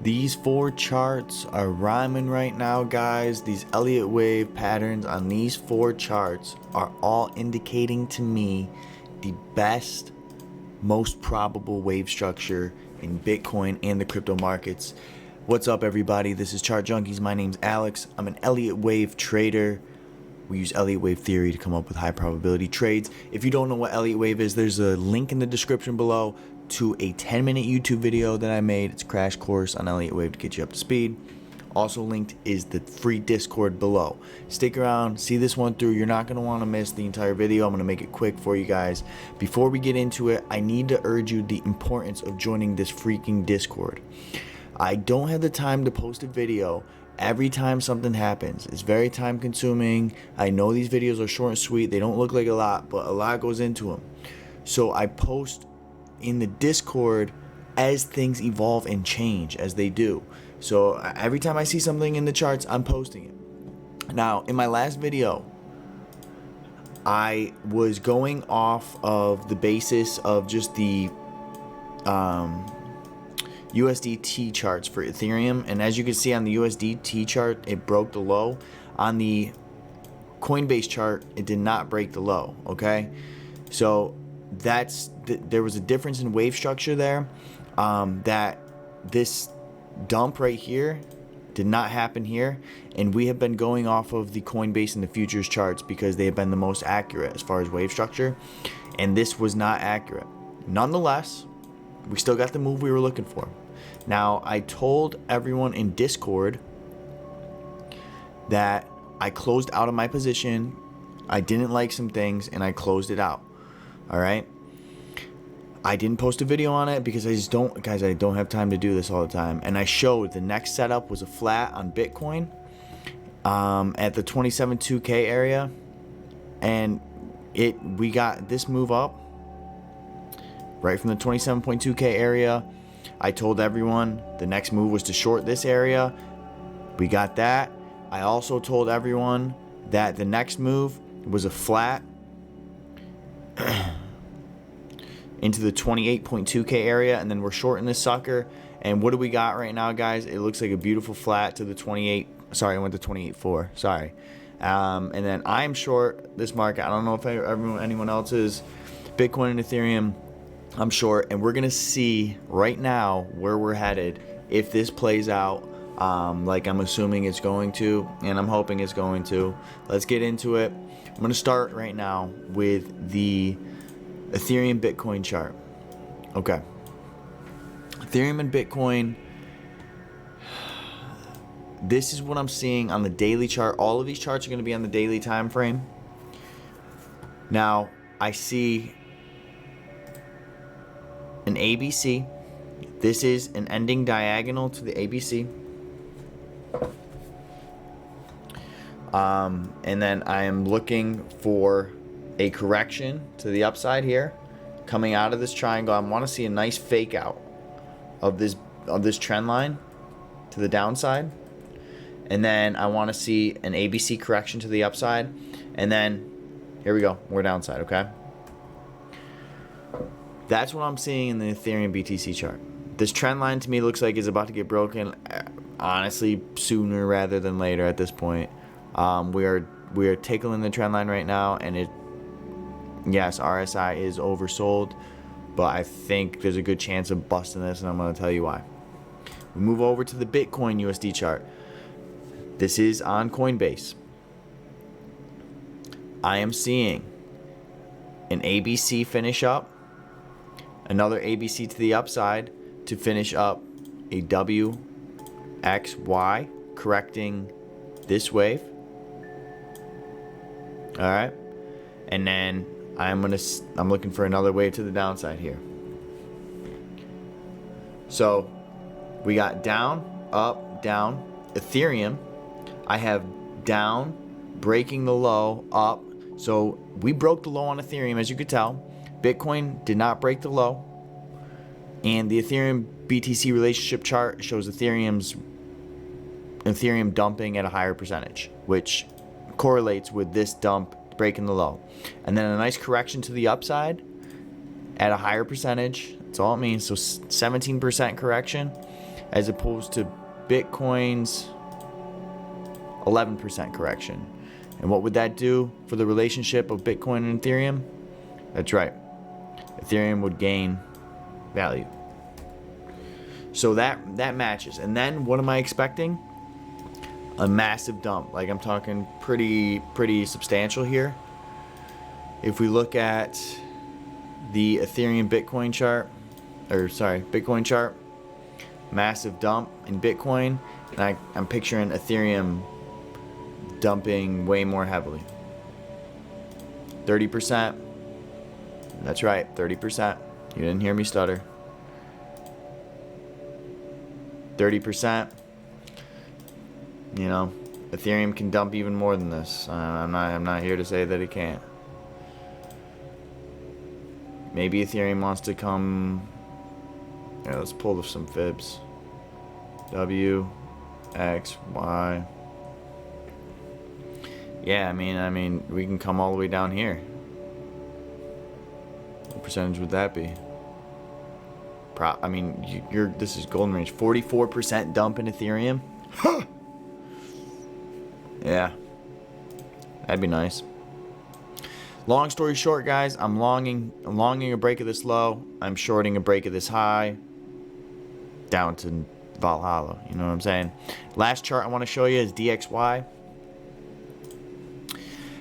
These four charts are rhyming right now, guys. These Elliott Wave patterns on these four charts are all indicating to me the best, most probable wave structure in Bitcoin and the crypto markets. What's up, everybody? This is Chart Junkies. My name's Alex. I'm an Elliott Wave trader. We use Elliott Wave Theory to come up with high probability trades. If you don't know what Elliott Wave is, there's a link in the description below to a 10-minute YouTube video that I made. It's a crash course on Elliott Wave to get you up to speed. Also linked is the free Discord below. Stick around, see this one through. You're not going to want to miss the entire video. I'm going to make it quick for you guys. Before we get into it, I need to urge you the importance of joining this freaking Discord. I don't have the time to post a video every time something happens. It's very time consuming. I know these videos are short and sweet. They don't look like a lot, but a lot goes into them. So I post in the Discord as things evolve and change, as they do. So every time I see something in the charts, I'm posting it. Now, in my last video, I was going off of the basis of just the USDT charts for Ethereum, and as you can see on the USDT chart, it broke the low. On the Coinbase chart, it did not break the low. Okay, so there was a difference in wave structure there. That this dump right here did not happen here, and we have been going off of the Coinbase and the futures charts because they have been the most accurate as far as wave structure, and this was not accurate. Nonetheless, we still got the move we were looking for. Now, I told everyone in Discord that I closed out of my position. I didn't like some things and I closed it out. All right. I didn't post a video on it because I just don't, guys, I don't have time to do this all the time. And I showed the next setup was a flat on Bitcoin at the 27.2K area. And we got this move up right from the 27.2K area. I told everyone the next move was to short this area. We got that. I also told everyone that the next move was a flat into the 28.2K area, and then we're shorting this sucker. And what do we got right now, guys? It looks like a beautiful flat to the 28. Sorry, I went to 28.4. Sorry. And then I'm short this market. I don't know if anyone else is. Bitcoin and Ethereum, I'm short, and we're gonna see right now where we're headed if this plays out like I'm assuming it's going to, and I'm hoping it's going to. Let's get into it. I'm gonna start right now with the Ethereum Bitcoin chart. Okay, Ethereum and Bitcoin, this is what I'm seeing on the daily chart. All of these charts are going to be on the daily time frame. Now I see an ABC. This is an ending diagonal to the ABC. And then I am looking for a correction to the upside here, coming out of this triangle. I want to see a nice fake out of this trend line to the downside, and then I want to see an ABC correction to the upside, and then here we go, we're downside. Okay, that's what I'm seeing in the Ethereum BTC chart. This trend line to me looks like it's about to get broken, honestly, sooner rather than later at this point. We are tickling the trend line right now, and yes, RSI is oversold, but I think there's a good chance of busting this, and I'm going to tell you why. We move over to the Bitcoin USD chart. This is on Coinbase. I am seeing an ABC finish up, another ABC to the upside to finish up a WXY correcting this wave. All right, and then I'm looking for another wave to the downside here. So we got down, up, down. Ethereum, I have down, breaking the low, up. So we broke the low on Ethereum, as you could tell. Bitcoin did not break the low, and the Ethereum BTC relationship chart shows Ethereum dumping at a higher percentage, which correlates with this dump breaking the low, and then a nice correction to the upside at a higher percentage. That's all it means. So 17% correction, as opposed to Bitcoin's 11% correction. And what would that do for the relationship of Bitcoin and Ethereum? That's right. Ethereum would gain value. So that matches. And then what am I expecting? A massive dump. Like, I'm talking pretty substantial here. If we look at the Ethereum Bitcoin chart, Bitcoin chart, massive dump in Bitcoin, and I'm picturing Ethereum dumping way more heavily. 30%. That's right, 30%. You didn't hear me stutter. 30%. You know, Ethereum can dump even more than this. I'm not here to say that it can't. Maybe Ethereum wants to come. Yeah, let's pull some fibs. W, X, Y. Yeah, I mean, we can come all the way down here. What percentage would that be? This is golden range. 44% dump in Ethereum. Huh. Yeah, that'd be nice. Long story short, guys, I'm longing a break of this low. I'm shorting a break of this high down to Valhalla. You know what I'm saying? Last chart I want to show you is DXY.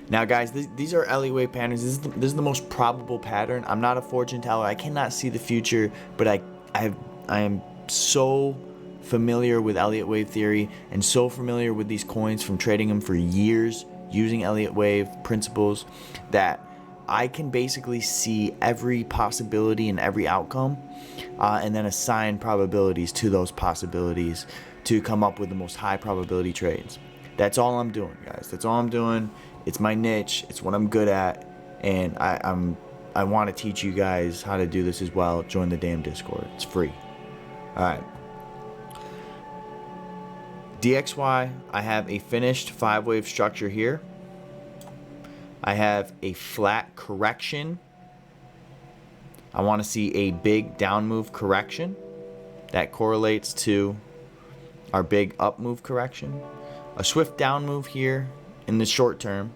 Now, guys, these are Elliott Wave patterns. This is the most probable pattern. I'm not a fortune teller. I cannot see the future, but I am so familiar with Elliott Wave Theory and so familiar with these coins from trading them for years, using Elliott Wave principles, that I can basically see every possibility and every outcome, and then assign probabilities to those possibilities to come up with the most high probability trades. That's all I'm doing, guys. That's all I'm doing. It's my niche. It's what I'm good at, and I want to teach you guys how to do this as well. Join the damn Discord. It's free. All right. DXY, I have a finished 5-wave structure here. I have a flat correction. I want to see a big down move correction. That correlates to our big up move correction. A swift down move here in the short term,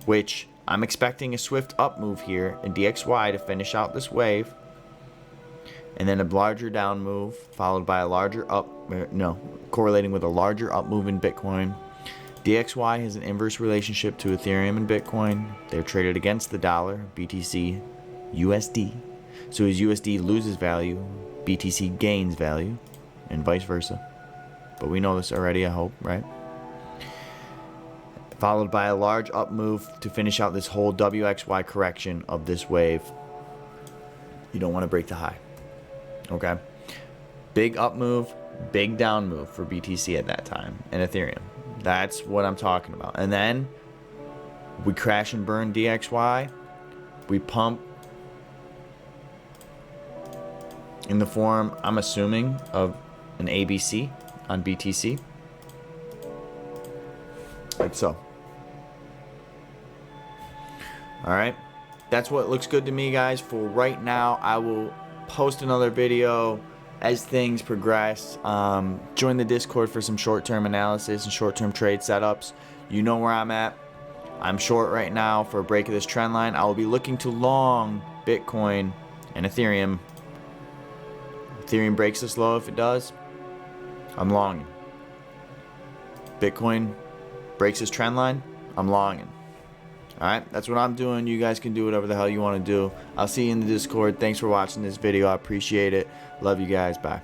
which I'm expecting a swift up move here in DXY to finish out this wave. And then a larger down move followed by a larger up, correlating with a larger up move in Bitcoin. DXY has an inverse relationship to Ethereum and Bitcoin. They're traded against the dollar, BTC, USD. So as USD loses value, BTC gains value, and vice versa. But we know this already, I hope, right? Followed by a large up move to finish out this whole WXY correction of this wave. You don't want to break the high. Okay, big up move, big down move for BTC at that time, and Ethereum. That's what I'm talking about. And then we crash and burn DXY. We pump in the form, I'm assuming, of an ABC on BTC. Like so. All right, that's what looks good to me, guys. For right now, I will post another video as things progress. Join the Discord for some short-term analysis and short-term trade setups. You know where I'm at. I'm short right now for a break of this trend line. I will be looking to long Bitcoin and Ethereum. Ethereum breaks this low. If it does, I'm longing. Bitcoin breaks this trend line, I'm longing. Alright, that's what I'm doing. You guys can do whatever the hell you want to do. I'll see you in the Discord. Thanks for watching this video. I appreciate it. Love you guys. Bye.